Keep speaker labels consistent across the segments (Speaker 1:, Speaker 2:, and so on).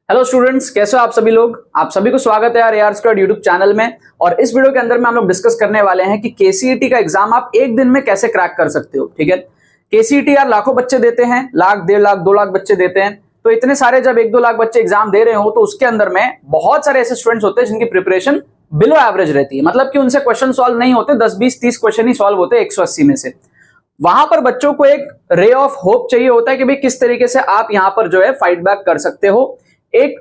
Speaker 1: Hello students, कैसे हो आप सभी लोग। आप सभी को स्वागत है यार AR Squared यूट्यूब चैनल में। और इस वीडियो के अंदर में हम लोग डिस्कस करने वाले हैं कि KCET का एग्जाम आप एक दिन में कैसे क्रैक कर सकते हो। ठीक है, KCET यार लाखों बच्चे देते हैं, लाख, 1.5 लाख, 2 लाख बच्चे देते हैं। तो इतने सारे जब 1-2 लाख बच्चे एग्जाम दे रहे हो तो उसके अंदर में बहुत सारे ऐसे स्टूडेंट्स होते हैं जिनकी प्रिपरेशन बिलो एवरेज रहती है। मतलब कि उनसे क्वेश्चन सॉल्व नहीं होते, 10, 20, 30 क्वेश्चन ही सॉल्व होते हैं 180 में से। वहां पर बच्चों को एक रे ऑफ होप चाहिए होता है कि भाई किस तरीके से आप यहां पर जो है फाइट बैक कर सकते हो, एक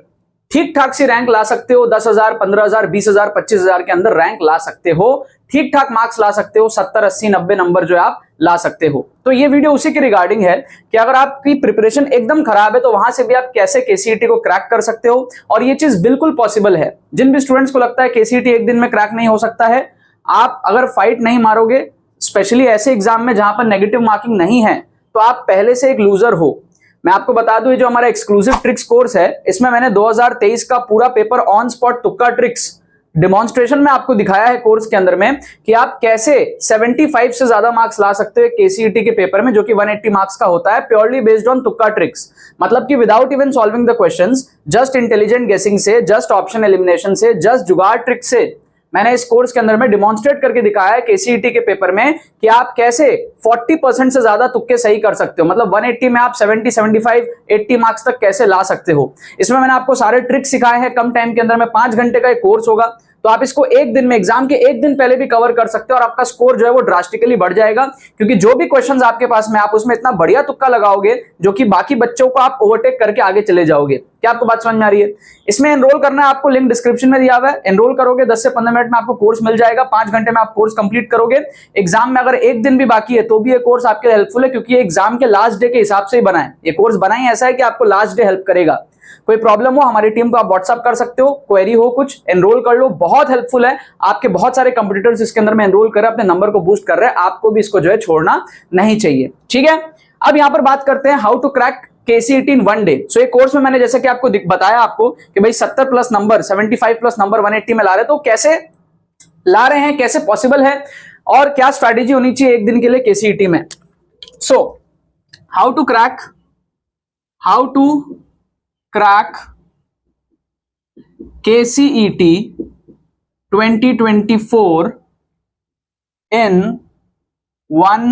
Speaker 1: ठीक ठाक सी रैंक ला सकते हो, 10,000, 15,000, 20,000, 25,000 के अंदर रैंक ला सकते हो, ठीक ठाक मार्क्स ला सकते हो, 70, 80, 90 नंबर जो है आप ला सकते हो। तो ये वीडियो उसी के रिगार्डिंग है कि अगर आपकी प्रिपरेशन एकदम खराब है तो वहां से भी आप कैसे KCET को क्रैक कर सकते हो। और ये चीज बिल्कुल पॉसिबल है। जिन भी स्टूडेंट्स को लगता है KCET एक दिन में क्रैक नहीं हो सकता है, आप अगर फाइट नहीं मारोगे, स्पेशली ऐसे एग्जाम में जहां पर नेगेटिव मार्किंग नहीं है, तो आप पहले से एक लूजर हो। मैं आपको बता दूं, ये जो हमारा एक्सक्लूसिव ट्रिक्स कोर्स है, इसमें मैंने 2023 का पूरा पेपर ऑन स्पॉट तुक्का ट्रिक्स डेमोन्स्ट्रेशन में आपको दिखाया है कोर्स के अंदर में कि आप कैसे 75 से ज्यादा मार्क्स ला सकते हो KCET के पेपर में, जो कि 180 मार्क्स का होता है, प्योरली बेस्ड ऑन तुक्का ट्रिक्स। मतलब कि without even solving the questions, just intelligent गेसिंग से, जस्ट ऑप्शन एलिमिनेशन से, जस्ट जुगाड़ ट्रिक से मैंने इस कोर्स के अंदर में डिमॉन्स्ट्रेट करके दिखाया है KCET के पेपर में कि आप कैसे 40% से ज्यादा तुक्के सही कर सकते हो। मतलब 180 में आप 70, 75, 80 मार्क्स तक कैसे ला सकते हो। इसमें मैंने आपको सारे ट्रिक सिखाए हैं कम टाइम के अंदर में। 5 घंटे का एक कोर्स होगा, तो आप इसको एक दिन में, एग्जाम के एक दिन पहले भी कवर कर सकते हो और आपका स्कोर जो है वो ड्रास्टिकली बढ़ जाएगा। क्योंकि जो भी क्वेश्चंस आपके पास में, आप उसमें इतना बढ़िया तुक्का लगाओगे जो कि बाकी बच्चों को आप ओवरटेक करके आगे चले जाओगे। क्या आपको बात समझ में आ रही है? इसमें एनरोल करना है आपको, लिंक डिस्क्रिप्शन में दिया हुआ है। एनरोल करोगे 10 से 15 मिनट में आपको कोर्स मिल जाएगा। 5 घंटे में आप कोर्स कंप्लीट करोगे। एग्जाम में अगर एक दिन भी बाकी है तो भी ये कोर्स आपके लिए हेल्पफुल है, क्योंकि एग्जाम के लास्ट डे के हिसाब से ही बना है। ये कोर्स बना ही ऐसा है कि आपको लास्ट डे हेल्प करेगा। कोई प्रॉब्लम हो, हमारी टीम को आप व्हाट्सअप कर सकते हो, क्वेरी हो कुछ, एनरोल कर लो, बहुत हेल्पफुल है। आपके बहुत सारे कंपटीटर्स इसके अंदर में एनरोल कर रहे हैं, अपने नंबर को बूस्ट कर रहे हैं, आपको भी इसको जो है छोड़ना नहीं चाहिए। ठीक है, अब यहां पर बात करते हैं how to crack KCET in 1 day. So एक कोर्स में मैंने जैसे कि आपको बताया आपको कि भाई 70 प्लस नंबर, 75 प्लस नंबर 180 में ला रहे, तो कैसे ला रहे हैं, कैसे पॉसिबल है और क्या स्ट्रैटेजी होनी चाहिए एक दिन के लिए KCET में। So how to crack KCET 2024 in 1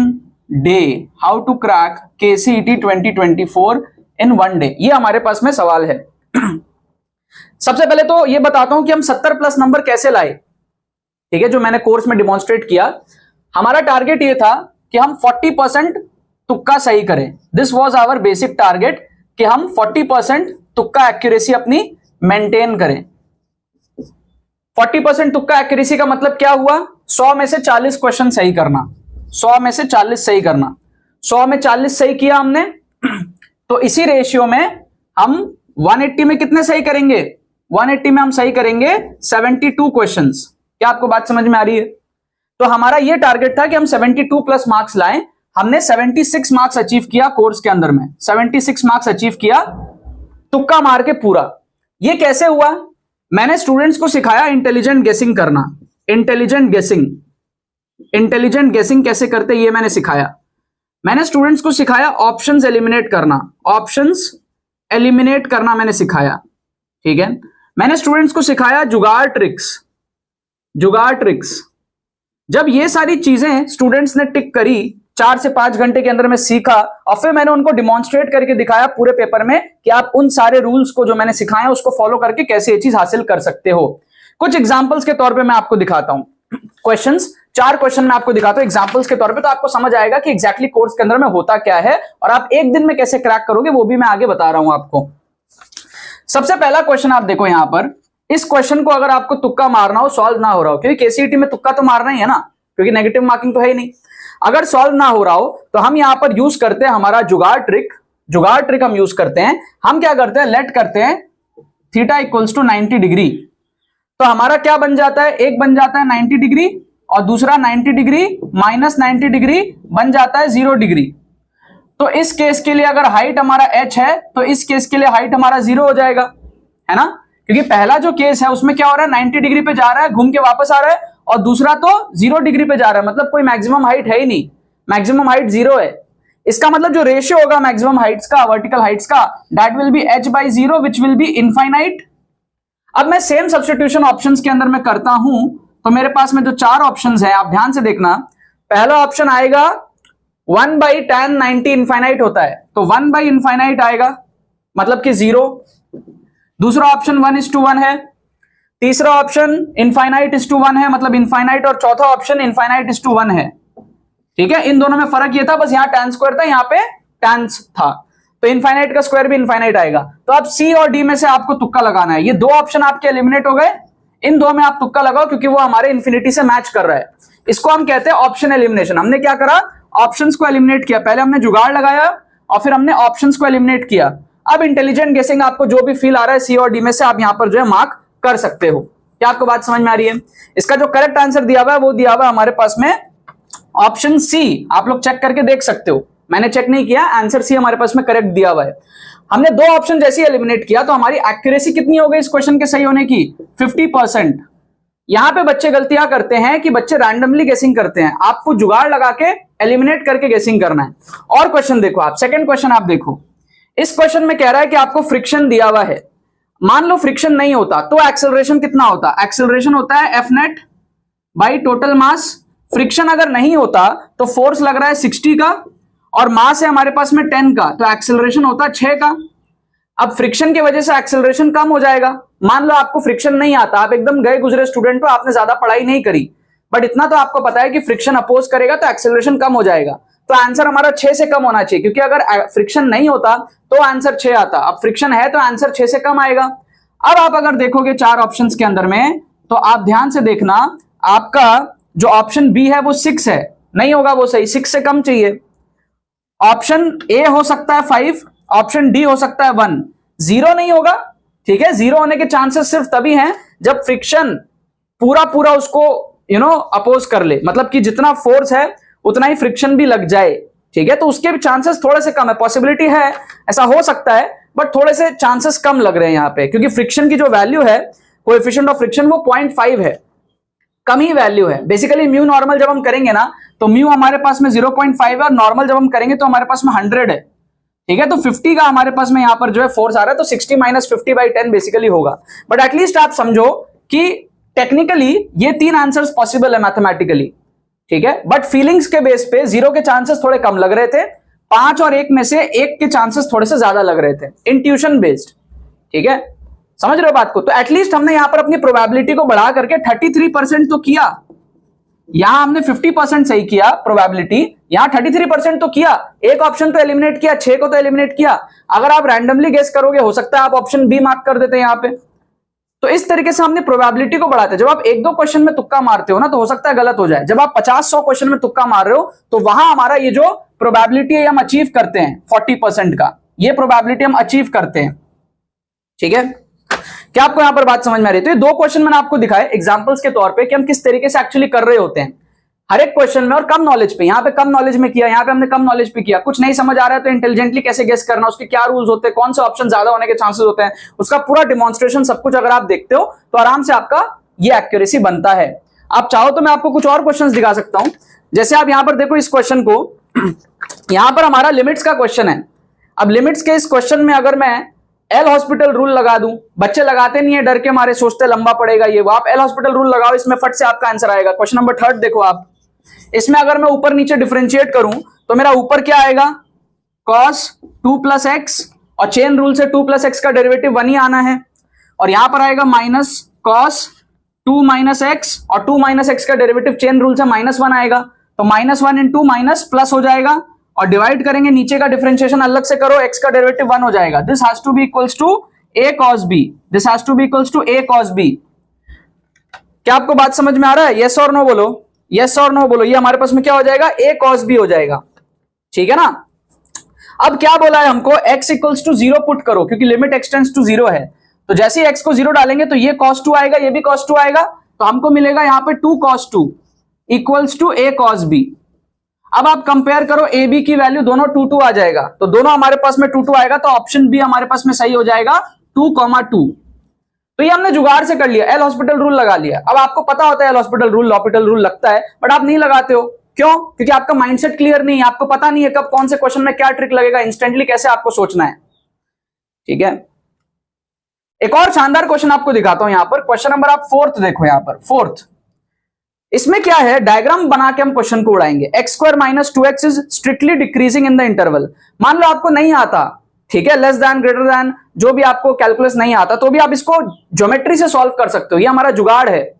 Speaker 1: day। How to crack KCET 2024 in 1 day, ये हमारे पास में सवाल है। सबसे पहले तो ये बताता हूं कि हम 70 प्लस नंबर कैसे लाए। ठीक है, जो मैंने कोर्स में डिमॉन्स्ट्रेट किया, हमारा टारगेट ये था कि हम 40% तुक्का सही करें। This was our basic target कि हम 40% तुक्का एक्यूरेसी अपनी मेंटेन करें। 40% तुक्का एक्यूरेसी का मतलब क्या हुआ? 100 में से 40 क्वेश्चन सही करना। 100 में से 40 सही करना। 100 में 40 सही किया हमने, तो इसी रेशियो में हम 180 में कितने सही करेंगे? 180 में हम सही करेंगे 72 क्वेश्चंस। क्या आपको बात समझ में आ रही है? तो हमारा ये टारगेट था कि हम 72 प्लस मार्क्स लाएं। हमने 76 मार्क्स अचीव किया कोर्स के अंदर में, 76 मार्क्स अचीव किया तुक्का मार के पूरा। ये कैसे हुआ? मैंने स्टूडेंट्स को सिखाया इंटेलिजेंट गेसिंग करना। इंटेलिजेंट गेसिंग कैसे करते ये मैंने सिखाया। मैंने स्टूडेंट्स को सिखाया ऑप्शंस एलिमिनेट करना। ऑप्शंस एलिमिनेट करना मैंने सिखाया। ठीक है, मैंने स्टूडेंट्स को सिखाया जुगाड़ ट्रिक्स। जब ये सारी चीजें स्टूडेंट्स ने टिक करी, 4 से 5 घंटे के अंदर में सीखा, और फिर मैंने उनको डिमॉन्स्ट्रेट करके दिखाया पूरे पेपर में कि आप उन सारे रूल्स को जो मैंने सिखाया उसको फॉलो करके कैसे ये चीज हासिल कर सकते हो। कुछ एग्जांपल्स के तौर पे मैं आपको दिखाता हूं। क्वेश्चंस, 4 क्वेश्चन मैं आपको दिखाता हूं एग्जांपल्स के तौर पे, तो आपको समझ आएगा कि एग्जैक्टली कोर्स के अंदर में होता क्या है और आप एक दिन में कैसे क्रैक करोगे, वो भी मैं आगे बता रहा हूं आपको। सबसे पहला क्वेश्चन आप देखो यहां पर। इस क्वेश्चन को अगर आपको तुक्का मारना हो, सॉल्व ना हो रहा हो, क्योंकि KCET में तुक्का तो मारना ही है ना, क्योंकि नेगेटिव मार्किंग तो है ही नहीं। अगर सॉल्व ना हो रहा हो तो हम यहां पर यूज करते हैं हमारा जुगाड़ ट्रिक हम यूज करते हैं। हम क्या करते हैं, लेट करते हैं थीटा इक्वल्स टू 90 डिग्री। तो हमारा क्या बन जाता है? एक बन जाता है 90 डिग्री और दूसरा 90 डिग्री माइनस 90 डिग्री बन जाता है 0 डिग्री। तो इस केस के लिए अगर हाइट हमारा h है तो इस केस के लिए हाइट हमारा 0 हो जाएगा, है ना? क्योंकि पहला जो केस है उसमें क्या हो रहा है, 90 डिग्री पे जा रहा है, घूम के वापस आ रहा है, और दूसरा तो 0 डिग्री पे जा रहा है, मतलब कोई मैक्सिमम हाइट है ही नहीं, मैक्सिमम हाइट 0 है। इसका मतलब जो रेशियो होगा मैक्सिमम हाइट्स का वर्टिकल हाइट्स का, that will be h/0 which will be infinite. अब मैं सेम सब्स्टिट्यूशन ऑप्शंस के अंदर मैं करता हूं, तो मेरे पास में जो 4 ऑप्शंस है आप ध्यान से देखना। पहला ऑप्शन आएगा 1/tan 90 इनफाइनाइट होता है, तो 1/इनफाइनाइट आएगा मतलब कि 0। दूसरा ऑप्शन 1:1 है, तीसरा ऑप्शन इनफाइनाइट इज टू 1 है मतलब इनफाइनाइट, और चौथा ऑप्शन इनफाइनाइट इज टू 1 है। ठीक है, इन दोनों में फर्क ये था बस यहां tan स्क्वायर था, यहां पे tan था, तो इनफाइनाइट का स्क्वायर भी इनफाइनाइट आएगा। तो अब सी और डी में से आपको तुक्का लगाना है। ये 2 ऑप्शन आपके एलिमिनेट हो गए, इन 2 में आप तुक्का लगाओ क्योंकि वो हमारे इन्फिनिटी से मैच कर रहा है। इसको हम कहते हैं ऑप्शन एलिमिनेशन। हमने क्या करा, ऑप्शंस को एलिमिनेट किया, पहले हमने जुगाड़ लगाया और फिर हमने ऑप्शंस को एलिमिनेट किया। अब इंटेलिजेंट गेसिंग, आपको जो भी फील आ रहा है सी और डी में से आप यहां पर जो है मार्क कर सकते हो। क्या आपको बात समझ में आ रही है? इसका जो करेक्ट आंसर दिया हुआ है वो दिया हुआ है हमारे पास में ऑप्शन सी। आप लोग चेक करके देख सकते हो, मैंने चेक नहीं किया, आंसर सी हमारे पास में करेक्ट दिया हुआ है। हमने 2 ऑप्शन जैसे एलिमिनेट किया तो हमारी एक्यूरेसी कितनी हो गई इस क्वेश्चन के सही होने की? 50%। यहां पे बच्चे गलतियां करते हैं कि बच्चे रैंडमली गेसिंग करते हैं, आपको जुगाड़ लगा के एलिमिनेट करके गेसिंग करना है। और क्वेश्चन देखो आप, सेकंड क्वेश्चन आप देखो, इस क्वेश्चन में कह रहा है कि आपको फ्रिक्शन दिया हुआ है। मान लो फ्रिक्शन नहीं होता तो एक्सेलरेशन कितना होता? एक्सेलरेशन होता है F net by total mass. Friction अगर नहीं होता तो फोर्स लग रहा है 60 का और मास है हमारे पास में 10 का, तो एक्सेलरेशन होता है 6 का। अब फ्रिक्शन की वजह से एक्सेलरेशन कम हो जाएगा। मान लो आपको फ्रिक्शन नहीं आता, आप एकदम गए गुजरे स्टूडेंट हो, आपने ज्यादा पढ़ाई नहीं करी, बट इतना तो आपको पता है कि फ्रिक्शन अपोज करेगा तो एक्सेलरेशन कम हो जाएगा। तो आंसर हमारा 6 से कम होना चाहिए, क्योंकि अगर फ्रिक्शन नहीं होता तो आंसर 6 आता, अब फ्रिक्शन है तो आंसर 6 से कम आएगा। अब आप अगर देखोगे 4 ऑप्शंस के अंदर में, तो आप ध्यान से देखना, आपका जो ऑप्शन बी है वो 6 है, नहीं होगा वो सही, 6 से कम चाहिए। ऑप्शन ए हो सकता है 5, ऑप्शन डी हो सकता है 1, 0 नहीं होगा। ठीक है, 0 होने के चांसेस सिर्फ तभी हैं जब फ्रिक्शन पूरा उसको अपोज कर ले, मतलब कि जितना फोर्स है उतना ही फ्रिक्शन भी लग जाए। ठीक है, तो उसके भी चांसेस थोड़े से कम है, पॉसिबिलिटी है ऐसा हो सकता है, बट थोड़े से चांसेस कम लग रहे हैं यहां पे, क्योंकि फ्रिक्शन की जो वैल्यू है, कोएफिशिएंट ऑफ फ्रिक्शन, वो 0.5 है, कम ही वैल्यू है। बेसिकली म्यू नॉर्मल जब हम करेंगे ना, तो म्यू हमारे पास में 0.5 है और नॉर्मल जब हम करेंगे तो हमारे पास में 100 है। ठीक है, तो 50 का हमारे पास में यहां पर जो है फोर्स आ रहा है, तो 60 - 50/10 बेसिकली होगा। बट एटलीस्ट आप समझो कि टेक्निकली ये 3 आंसर्स पॉसिबल है मैथमेटिकली। ठीक है, बट फीलिंग्स के बेस पे 0 के चांसेस थोड़े कम लग रहे थे, 5 और 1 में से 1 के चांसेस थोड़े से ज्यादा लग रहे थे, इंट्यूशन बेस्ड। ठीक है, समझ रहे हो बात को? तो एटलीस्ट हमने यहां पर अपनी प्रोबेबिलिटी को बढ़ा करके 33% तो किया। यहां हमने 50% सही किया प्रोबेबिलिटी, यहां 33% तो किया, एक ऑप्शन तो एलिमिनेट किया, 6 को तो एलिमिनेट किया। अगर आप रैंडमली गेस करोगे, हो सकता है आप ऑप्शन बी मार्क कर देते हैं यहां पे। तो इस तरीके से हमने प्रोबेबिलिटी को बढ़ाते हैं। जब आप 1-2 क्वेश्चन में तुक्का मारते हो ना, तो हो सकता है गलत हो जाए। जब आप 50-100 क्वेश्चन में तुक्का मार रहे हो, तो वहां हमारा ये जो प्रोबेबिलिटी है हम अचीव करते हैं 40% का, ये प्रोबेबिलिटी हम अचीव करते हैं। ठीक है, क्या आपको यहां पर बात समझ में आ रही है? तो ये 2 क्वेश्चन मैंने आपको दिखाए एग्जांपल्स के तौर पे कि हम किस तरीके से एक्चुअली कर रहे होते हैं हर एक क्वेश्चन में, और कम नॉलेज पे। यहां पे कम नॉलेज में किया, यहां पे हमने कम नॉलेज पे किया। कुछ नहीं समझ आ रहा है तो इंटेलिजेंटली कैसे गेस करना, उसके क्या रूल्स होते हैं, कौन से ऑप्शन ज्यादा होने के चांसेस होते हैं, उसका पूरा डिमॉन्स्ट्रेशन सब कुछ अगर आप देखते हो तो आराम से आपका ये एक्यूरेसी बनता है। आप चाहो तो मैं आपको कुछ और क्वेश्चन दिखा सकता हूं। जैसे आप यहां पर देखो इस क्वेश्चन को, यहां पर हमारा लिमिट्स का क्वेश्चन है। अब लिमिट्स के इस क्वेश्चन में अगर मैं एल हॉस्पिटल रूल लगा दूं, बच्चे लगाते नहीं है, डर के मारे सोचते लंबा पड़ेगा ये वो, आप एल हॉस्पिटल रूल लगाओ, इसमें फट से आपका आंसर आएगा। क्वेश्चन नंबर 3 देखो आप, इसमें अगर मैं ऊपर नीचे डिफरेंशिएट करूं तो मेरा ऊपर क्या आएगा, cos 2 + x, और चेन रूल से 2 + x का डेरिवेटिव 1 ही आना है, और यहां पर आएगा माइनस cos 2 - x, और 2 - x का डेरिवेटिव चेन रूल से -1 आएगा, तो -1 × माइनस प्लस हो जाएगा, और डिवाइड करेंगे, नीचे का डिफरेंशिएशन अलग से करो, x का डेरिवेटिव 1 हो जाएगा। This has to be equals to a cos b, this has to be equals to a cos b। क्या आपको बात समझ में आ रहा है? यस और नो बोलो, यस और नो बोलो। ये हमारे पास में क्या हो जाएगा, a cos b हो जाएगा। ठीक है ना? अब क्या बोला है हमको, x = 0 पुट करो, क्योंकि लिमिट x टेंड्स टू 0 है। तो जैसे ही x को 0 डालेंगे तो ये cos 2 आएगा, ये भी cos 2 आएगा, तो हमको मिलेगा यहां पे 2 cos 2 = a cos b। अब आप कंपेयर करो, a b की वैल्यू दोनों 2 आ जाएगा, तो दोनों हमारे पास में 2 आएगा, तो ऑप्शन बी हमारे पास में सही हो जाएगा 2,2। तो ये हमने जुगाड़ से कर लिया, एल हॉस्पिटल रूल लगा लिया। अब आपको पता होता है L hospital rule, L'Hôpital rule लगता है, बट आप नहीं लगाते हो, क्यों? क्योंकि आपका माइंडसेट क्लियर नहीं है, आपको पता नहीं है कब कौन से क्वेश्चन में क्या ट्रिक लगेगा, इंस्टेंटली कैसे आपको सोचना है। ठीक है, एक और शानदार क्वेश्चन आपको दिखाता हूं यहां पर। क्वेश्चन नंबर आप 4th देखो, यहां पर 4th, इसमें क्या है, डायग्राम बना के हम क्वेश्चन को उड़ाएंगे। X square minus 2x is strictly decreasing in the interval. मान लो आपको नहीं आता, ठीक है, लेस देन, ग्रेटर देन, जो भी आपको कैलकुलस नहीं आता, तो भी आप इसको ज्योमेट्री से सॉल्व कर सकते हो। ये हमारा जुगाड़ है।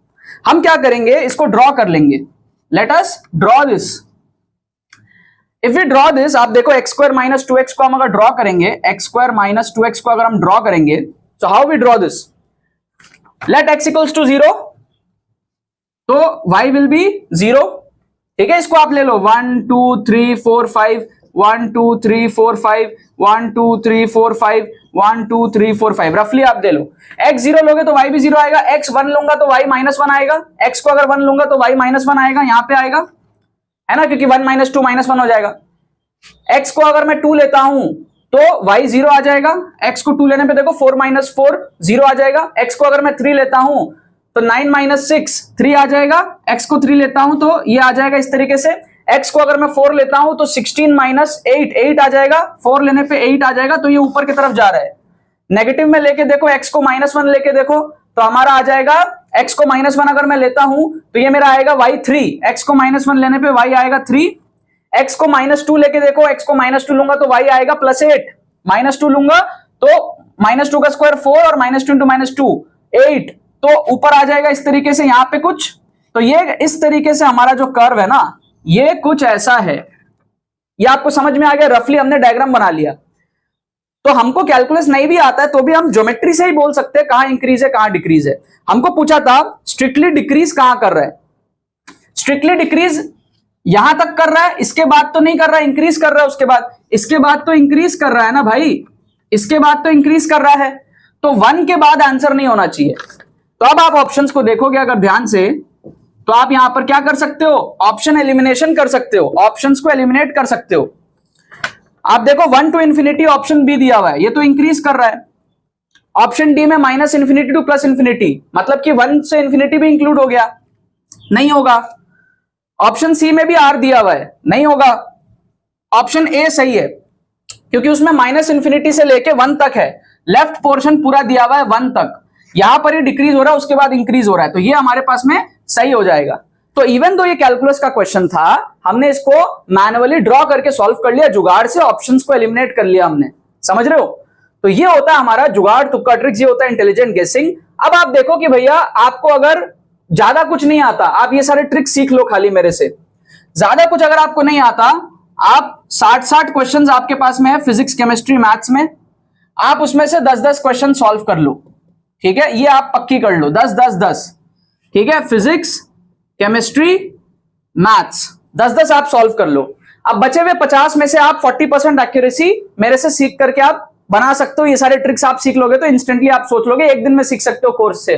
Speaker 1: हम क्या करेंगे, इसको ड्रॉ कर लेंगे। Let us draw this. If we draw this, आप देखो एक्स स्क्वायर माइनस 2x को हम अगर ड्रॉ करेंगे, एक्स स्क्वायर माइनस 2x को अगर हम ड्रॉ करेंगे, so how we draw this? Let x equals to 0, तो y will be 0। ठीक है, इसको आप ले लो 1 2 3 4 5, 1 2 3 4 5, 1 2 3 4 5, 1 2 3 4 5, रफली आप दे लो। x 0 लोगे तो y भी 0 आएगा, x 1 लूंगा तो y -1 आएगा, x को अगर 1 लूंगा तो y -1 आएगा, यहां पे आएगा, है ना, क्योंकि 1 - 2 -1 हो जाएगा। x को अगर मैं 2 लेता हूं तो y 0 आ जाएगा, x को 2 लेने पे देखो 4 - 4 0 आ जाएगा। x को अगर मैं 3 लेता हूं तो 9 - 6 3 आ जाएगा, x को 3 लेता हूं तो ये आ जाएगा इस तरीके से। x को अगर मैं 4 लेता हूं तो 16 - 8 8 आ जाएगा, 4 लेने पे 8 आ जाएगा, तो ये ऊपर की तरफ जा रहा है। नेगेटिव में लेके देखो, x को -1 लेके देखो तो हमारा आ जाएगा, x को -1 अगर मैं लेता हूं तो ये मेरा आएगा y 3, x को -1 लेने पे y आएगा 3। x को -2 लेके देखो, x को -2 लूंगा तो y आएगा +8, -2 लूंगा तो -2 का स्क्वायर 4 और -2 × -2 8, तो ऊपर आ जाएगा इस तरीके से यहां पे कुछ। तो ये इस तरीके से हमारा जो कर्व है ना, ये कुछ ऐसा है। ये आपको समझ में आ गया? रफली हमने डायग्राम बना लिया। तो हमको कैलकुलस नहीं भी आता है तो भी हम ज्योमेट्री से ही बोल सकते हैं कहां इंक्रीज है कहां डिक्रीज है। हमको पूछा था स्ट्रिक्टली डिक्रीज कहां कर रहा है, स्ट्रिक्टली डिक्रीज यहां तक कर रहा है, इसके बाद तो नहीं कर रहा है, इंक्रीज कर रहा है, उसके बाद इसके बाद तो इंक्रीज कर रहा है ना भाई, इसके बाद तो इंक्रीज कर रहा है, तो 1 के बाद आंसर नहीं होना चाहिए। तो अब आप ऑप्शंस को देखोगे अगर ध्यान से, तो आप यहां पर क्या कर सकते हो, ऑप्शन एलिमिनेशन कर सकते हो, ऑप्शंस को एलिमिनेट कर सकते हो। आप देखो 1 to ∞ ऑप्शन बी दिया हुआ है, ये तो इंक्रीज कर रहा है। ऑप्शन डी में -∞ to +∞, मतलब कि 1 से ∞ भी इंक्लूड हो गया, नहीं होगा। ऑप्शन सी में भी आर दिया हुआ है, नहीं होगा। ऑप्शन ए सही है क्योंकि उसमें -∞ से लेके 1 तक है, लेफ्ट पोर्शन पूरा दिया हुआ है 1 तक, यहां पर ही डिक्रीज हो रहा है, उसके बाद इंक्रीज हो रहा है, तो ये हमारे पास में सही हो जाएगा। तो इवन दो ये कैलकुलस का क्वेश्चन था, हमने इसको मैन्युअली ड्रॉ करके सॉल्व कर लिया, जुगाड़ से ऑप्शंस को एलिमिनेट कर लिया हमने, समझ रहे हो? तो ये होता है हमारा जुगाड़, तुक्का ट्रिक्स, ये होता है इंटेलिजेंट गेसिंग। अब आप देखो कि भैया आपको अगर ज्यादा कुछ नहीं आता, आप ये सारे ट्रिक्स सीख लो खाली मेरे से। ज्यादा कुछ अगर आपको नहीं आता, आप 60 क्वेश्चंस आपके पास में है फिजिक्स, केमिस्ट्री, मैथ्स में, आप उसमें से 10 क्वेश्चन सॉल्व कर लो, ठीक है? ये आप पक्की कर लो, 10 ठीक है? फिजिक्स, केमिस्ट्री, मैथ्स 10 आप सॉल्व कर लो। अब बचे हुए 50 में से आप 40% एक्यूरेसी मेरे से सीख करके आप बना सकते हो। ये सारे ट्रिक्स आप सीख लोगे तो इंस्टेंटली आप सोच लोगे, एक दिन में सीख सकते हो कोर्स से।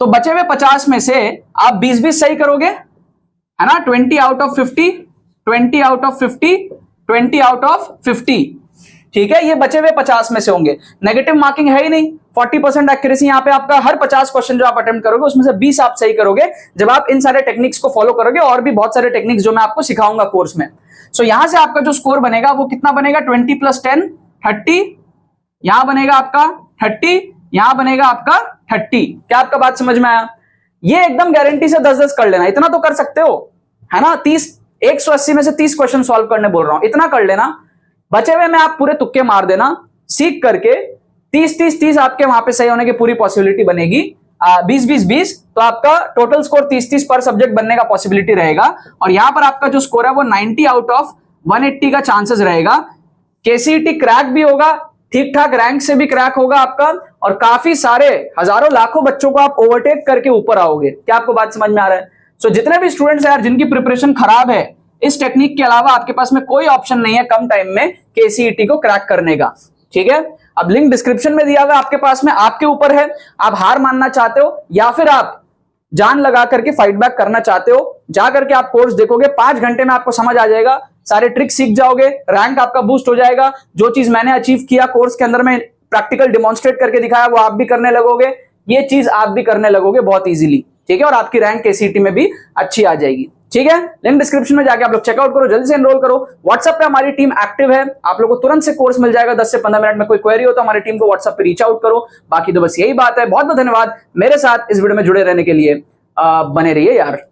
Speaker 1: तो बचे हुए 50 में से आप 20 सही करोगे, है ना? 20 out of 50, 20 out of 50, 20 out of 50, ठीक है? ये बचे हुए 50 में से होंगे, नेगेटिव मार्किंग है ही नहीं, 40% एक्यूरेसी। यहां पे आपका हर 50 क्वेश्चन जो आप अटेम्प्ट करोगे उसमें से 20 आप सही करोगे जब आप इन सारे टेक्निक्स को फॉलो करोगे, और भी बहुत सारे टेक्निक्स जो मैं आपको सिखाऊंगा कोर्स में। सो यहां से आपका जो स्कोर बनेगा वो कितना बनेगा, 20 + 10 30, यहां बनेगा आपका 30, यहां बनेगा आपका 30। क्या आपका बात समझ में आया? ये एकदम गारंटी से 10 कर लेना, इतना तो कर सकते हो, है ना? 180 में से 30 क्वेश्चन सॉल्व करने बोल रहा हूं, इतना कर लेना। बचे हुए में आप पूरे तुक्के मार देना, सीख करके 30 आपके वहां पे सही होने की पूरी पॉसिबिलिटी बनेगी। 20 तो आपका टोटल स्कोर 30 पर सब्जेक्ट बनने का पॉसिबिलिटी रहेगा, और यहां पर आपका जो स्कोर है वो 90 आउट ऑफ 180 का चांसेस रहेगा। केसीईटी क्रैक भी होगा, ठीक ठाक रैंक से भी क्रैक होगा आपका, और काफी सारे हजारों लाखों बच्चों को आप ओवरटेक करके ऊपर आओगे। क्या आपको बात समझ में आ रहा है? सो जितने भी स्टूडेंट्स यार जिनकी प्रिपरेशन खराब है, इस टेक्निक के अलावा आपके पास में कोई ऑप्शन नहीं है कम टाइम में केसीईटी को क्रैक करने का, ठीक है? अब लिंक डिस्क्रिप्शन में दिया हुआ आपके पास में, आपके ऊपर है, आप हार मानना चाहते हो या फिर आप जान लगा करके फाइट बैक करना चाहते हो। जा करके आप कोर्स देखोगे, 5 घंटे में आपको समझ आ जाएगा, सारे ट्रिक सीख जाओगे, रैंक आपका बूस्ट हो जाएगा। जो चीज मैंने अचीव किया कोर्स के अंदर में प्रैक्टिकल डिमॉन्स्ट्रेट करके दिखाया, वो आप भी करने लगोगे, ये चीज आप भी करने लगोगे बहुत इजीली, ठीक है? और आपकी रैंक केसीईटी में भी अच्छी आ जाएगी, ठीक है, लिंक डिस्क्रिप्शन में जाके आप लोग चेकआउट करो, जल्दी से एनरोल करो। व्हाट्सएप पे हमारी टीम एक्टिव है, आप लोगों को तुरंत से कोर्स मिल जाएगा 10 से 15 मिनट में। कोई क्वेरी हो तो हमारी टीम को व्हाट्सएप पे रीच आउट करो। बाकी तो बस यही बात है। बहुत बहुत धन्यवाद मेरे साथ इस वीडियो में जुड़े रहने के लिए। बने रहिए यार।